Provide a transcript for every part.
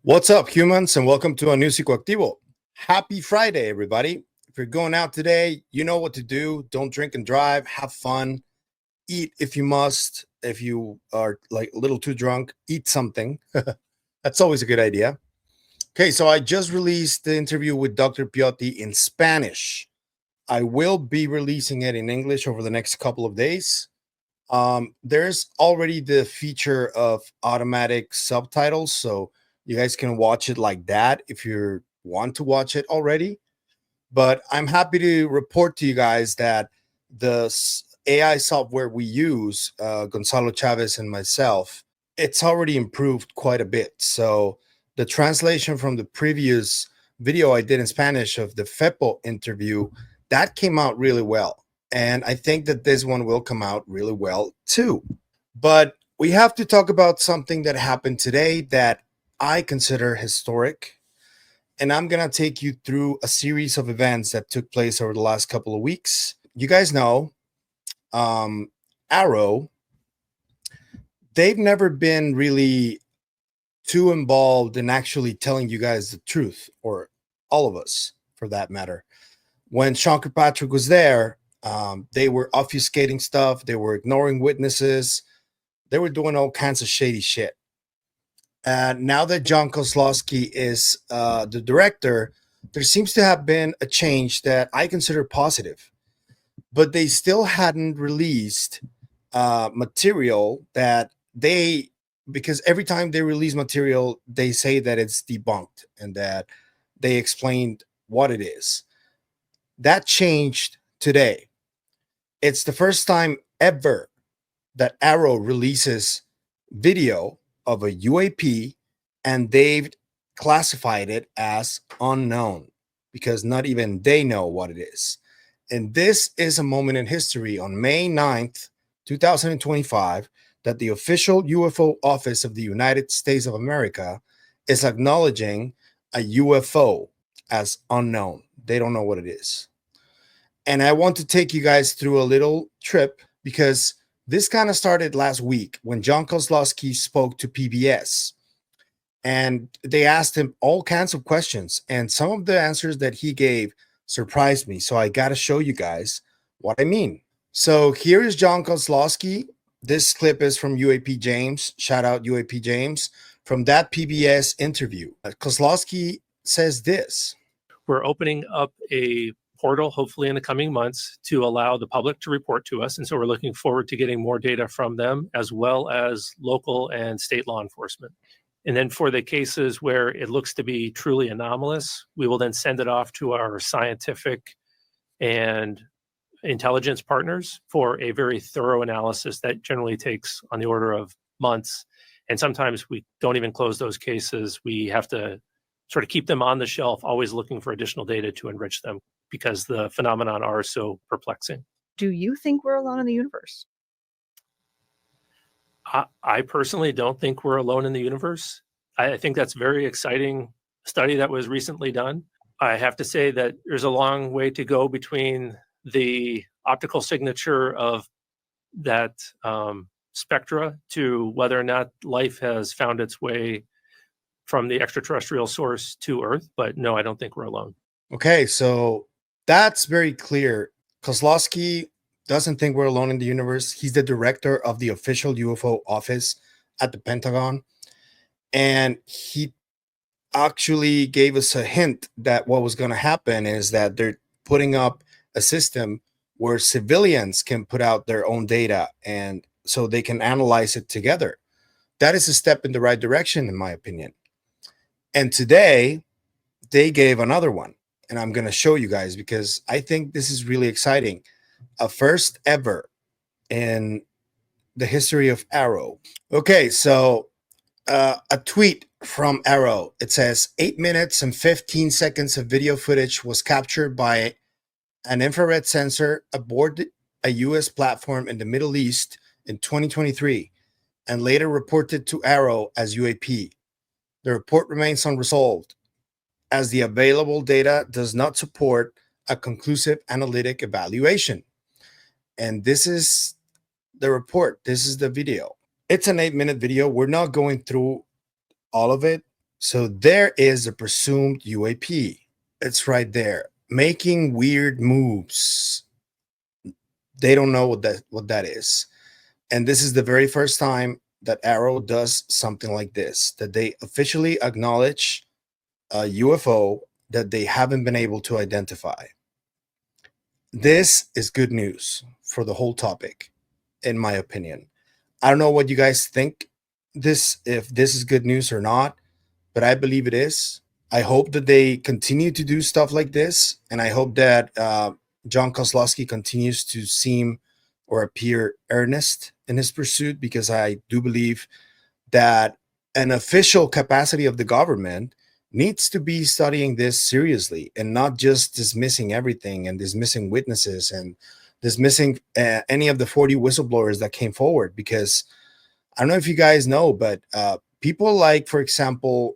What's up, humans, and welcome to a new Psicoactivo. Happy Friday, everybody. If you're going out today, you know what to do. Don't drink and drive. Have fun. Eat if you must. If you are like a little too drunk, eat something. That's always a good idea. Okay, so I just released the interview with Dr. Piotti in Spanish. I will be releasing it in English over the next couple of days. There's already the feature of automatic subtitles, so you guys can watch it like that if you want to watch it already. But I'm happy to report to you guys that the AI software we use, Gonzalo Chavez and myself, it's already improved quite a bit. So the translation from the previous video I did in Spanish of the FEPO interview, that came out really well. And I think that this one will come out really well too. But we have to talk about something that happened today that I consider historic. And I'm going to take you through a series of events that took place over the last couple of weeks. You guys know, AARO, they've never been really too involved in actually telling you guys the truth, or all of us for that matter. When Sean Kirkpatrick was there, they were obfuscating stuff. They were ignoring witnesses. They were doing all kinds of shady shit. Now that John Kosloski is the director, there seems to have been a change that I consider positive. But they still hadn't released material that because every time they release material, they say that it's debunked and that they explained what it is. That changed today. It's the first time ever that AARO releases video of a UAP, and they've classified it as unknown because not even they know what it is. And this is a moment in history on May 9th, 2025, that the official UFO office of the United States of America is acknowledging a UFO as unknown. They don't know what it is. And I want to take you guys through a little trip because this kind of started last week when John Kosloski spoke to PBS. And they asked him all kinds of questions. And some of the answers that he gave surprised me. So I got to show you guys what I mean. So here is John Kosloski. This clip is from UAP James. Shout out UAP James from that PBS interview. Kosloski says this. We're opening up a portal, hopefully in the coming months, to allow the public to report to us. And so we're looking forward to getting more data from them, as well as local and state law enforcement. And then for the cases where it looks to be truly anomalous, we will then send it off to our scientific and intelligence partners for a very thorough analysis that generally takes on the order of months. And sometimes we don't even close those cases. We have to sort of keep them on the shelf, always looking for additional data to enrich them because the phenomenon are so perplexing. Do you think we're alone in the universe? I personally don't think we're alone in the universe. I think that's a very exciting study that was recently done. I have to say that there's a long way to go between the optical signature of that spectra to whether or not life has found its way from the extraterrestrial source to Earth. But no, I don't think we're alone. Okay, so that's very clear. Kozlowski doesn't think we're alone in the universe. He's the director of the official UFO office at the Pentagon. And he actually gave us a hint that what was going to happen is that they're putting up a system where civilians can put out their own data and so they can analyze it together. That is a step in the right direction, in my opinion. And today they gave another one, and I'm going to show you guys because I think this is really exciting. A first ever in the history of AARO. Okay, so a tweet from AARO. It says 8 minutes and 15 seconds of video footage was captured by an infrared sensor aboard a U.S. platform in the Middle East in 2023 and later reported to AARO as UAP. The report remains unresolved as the available data does not support a conclusive analytic evaluation. And this is the report. This is the video. It's an 8-minute video. We're not going through all of it. So there is a presumed UAP. It's right there, making weird moves. They don't know what that is. And this is the very first time that AARO does something like this, that they officially acknowledge a UFO that they haven't been able to identify. This is good news for the whole topic, in my opinion. I don't know what you guys think if this is good news or not, but I believe it is. I hope that they continue to do stuff like this, and I hope that John Kosloski continues to seem or appear earnest in his pursuit, because I do believe that an official capacity of the government needs to be studying this seriously and not just dismissing everything and dismissing witnesses and dismissing any of the 40 whistleblowers that came forward. Because I don't know if you guys know, but people like, for example,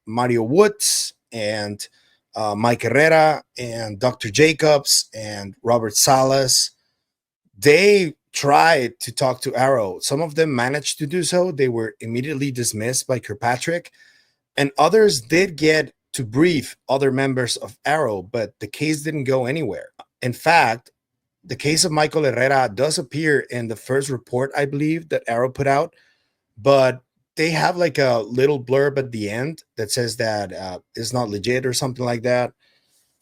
Mario Woods and Mike Herrera and Dr. Jacobs and Robert Salas, they tried to talk to AARO. Some of them managed to do so. They were immediately dismissed by Kirkpatrick, and others did get to brief other members of AARO, but the case didn't go anywhere. In fact, the case of Michael Herrera does appear in the first report, I believe, that AARO put out, but they have like a little blurb at the end that says that it's not legit or something like that.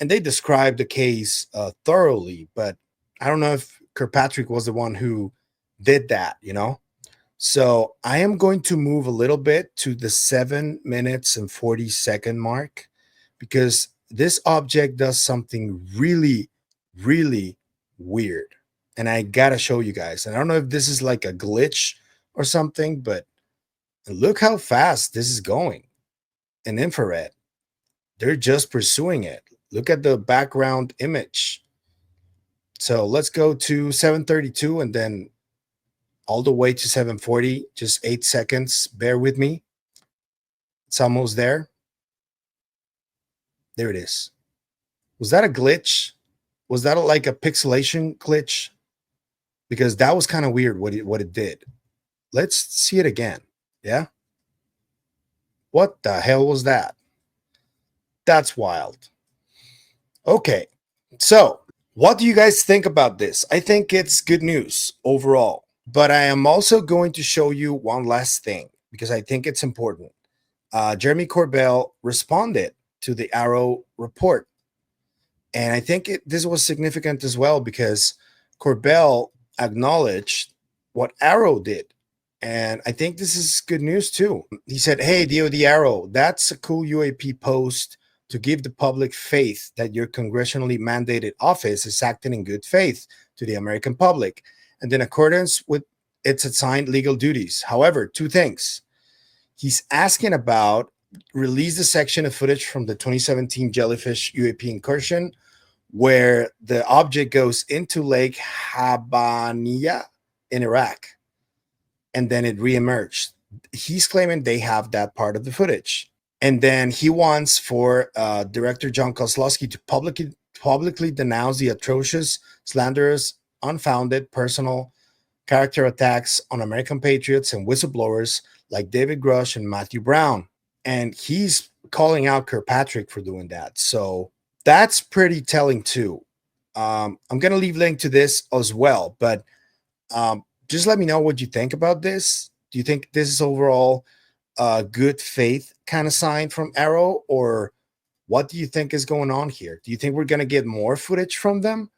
And they describe the case thoroughly, but I don't know if Kirkpatrick was the one who did that, you know? So I am going to move a little bit to the 7 minutes and 40-second mark, because this object does something really, really weird. And I got to show you guys. And I don't know if this is like a glitch or something, but look how fast this is going in infrared. They're just pursuing it. Look at the background image. So let's go to 732 and then all the way to 740, just 8 seconds. Bear with me. It's almost there. There it is. Was that a glitch? Was that like a pixelation glitch? Because that was kind of weird what it did. Let's see it again. Yeah. What the hell was that? That's wild. Okay. So what do you guys think about this? I think it's good news overall. But I am also going to show you one last thing, because I think it's important. Jeremy Corbell responded to the AARO report. And I think this was significant as well, because Corbell acknowledged what AARO did. And I think this is good news too. He said, hey, DOD AARO, that's a cool UAP post to give the public faith that your congressionally mandated office is acting in good faith to the American public and in accordance with its assigned legal duties. However, two things. He's asking about release the section of footage from the 2017 jellyfish UAP incursion where the object goes into Lake Habaniya in Iraq, and then it reemerged. He's claiming they have that part of the footage. And then he wants for Director John Kosloski to publicly denounce the atrocious, slanderous, unfounded personal character attacks on American patriots and whistleblowers like David Grush and Matthew Brown. And he's calling out Kirkpatrick for doing that. So that's pretty telling too. I'm going to leave a link to this as well, but just let me know what you think about this. Do you think this is overall a good faith kind of sign from AARO, or what do you think is going on here? Do you think we're going to get more footage from them?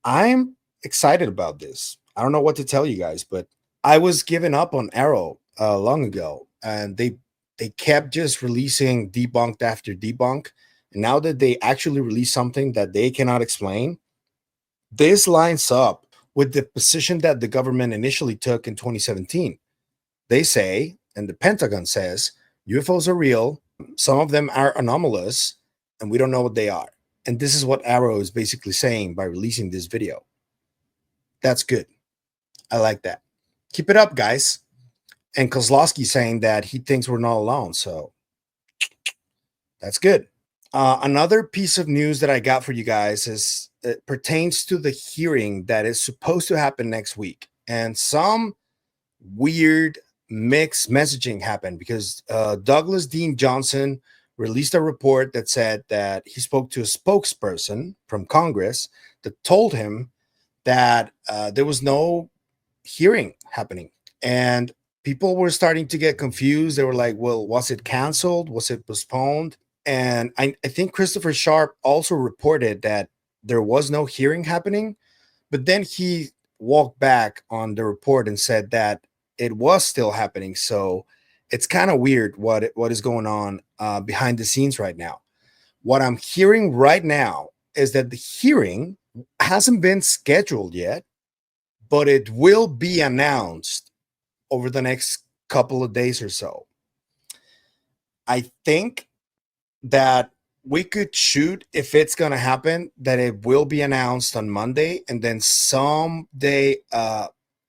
I'm excited about this. I don't know what to tell you guys, but I was giving up on AARO long ago, and they kept just releasing debunked after debunk. And now that they actually release something that they cannot explain, this lines up with the position that the government initially took in 2017. They say, and the Pentagon says, UFOs are real, some of them are anomalous, and we don't know what they are. And this is what AARO is basically saying by releasing this video. That's good. I like that. Keep it up, guys. And Kozlowski saying that he thinks we're not alone. So that's good. Another piece of news that I got for you guys is it pertains to the hearing that is supposed to happen next week. And some weird mixed messaging happened because Douglas Dean Johnson released a report that said that he spoke to a spokesperson from Congress that told him that there was no hearing happening. And people were starting to get confused. They were like, well, was it canceled? Was it postponed? And I think Christopher Sharp also reported that there was no hearing happening, but then he walked back on the report and said that it was still happening. So it's kind of weird what is going on behind the scenes right now. What I'm hearing right now is that the hearing hasn't been scheduled yet, but it will be announced over the next couple of days or so. I think that we could shoot, if it's going to happen, that it will be announced on Monday, and then someday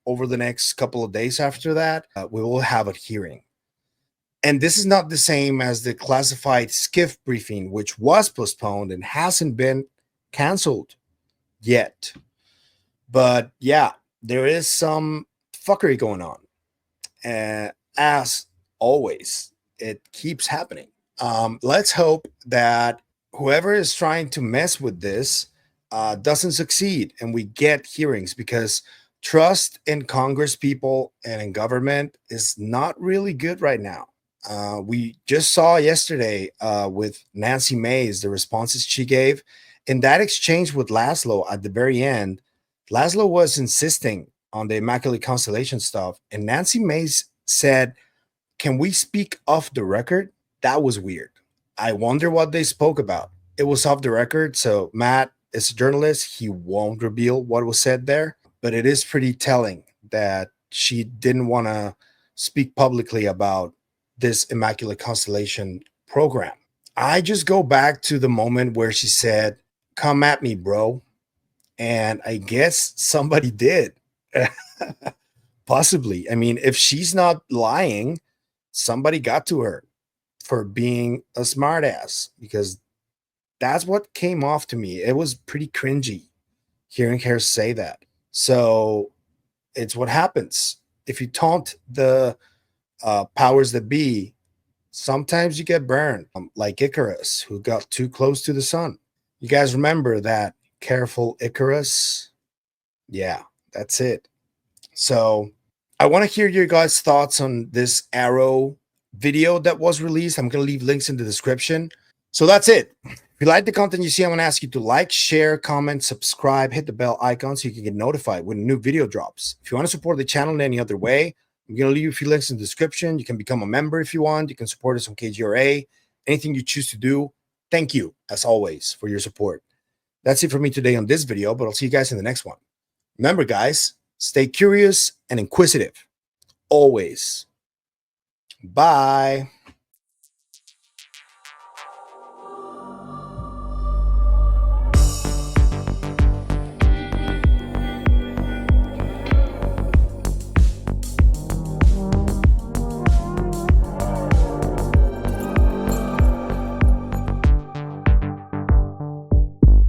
over the next couple of days after that, we will have a hearing. And this is not the same as the classified SCIF briefing, which was postponed and hasn't been canceled yet. But yeah, there is some fuckery going on. As always, it keeps happening. Let's hope that whoever is trying to mess with this doesn't succeed and we get hearings, because trust in Congress people and in government is not really good right now. We just saw yesterday with Nancy Mace, the responses she gave in that exchange with Laszlo at the very end. Laszlo was insisting on the Immaculate Constellation stuff, and Nancy Mace said, "Can we speak off the record?" That was weird. I wonder what they spoke about. It was off the record, so Matt is a journalist. He won't reveal what was said there, but it is pretty telling that she didn't want to speak publicly about this Immaculate Constellation program. I just go back to the moment where she said, "Come at me, bro." And I guess somebody did. Possibly. I mean, if she's not lying, somebody got to her for being a smartass, because that's what came off to me. It was pretty cringy hearing her say that. So it's what happens if you taunt the powers that be. Sometimes you get burned, like Icarus, who got too close to the sun. You guys remember that? Careful, Icarus. Yeah, that's it. So I want to hear your guys' thoughts on this AARO video that was released. I'm going to leave links in the description. So that's it. If you like the content you see, I'm going to ask you to like, share, comment, subscribe, hit the bell icon so you can get notified when a new video drops. If you want to support the channel in any other way, I'm going to leave a few links in the description. You can become a member if you want. You can support us on KGRA. Anything you choose to do. Thank you, as always, for your support. That's it for me today on this video, but I'll see you guys in the next one. Remember, guys, stay curious and inquisitive. Always. Bye.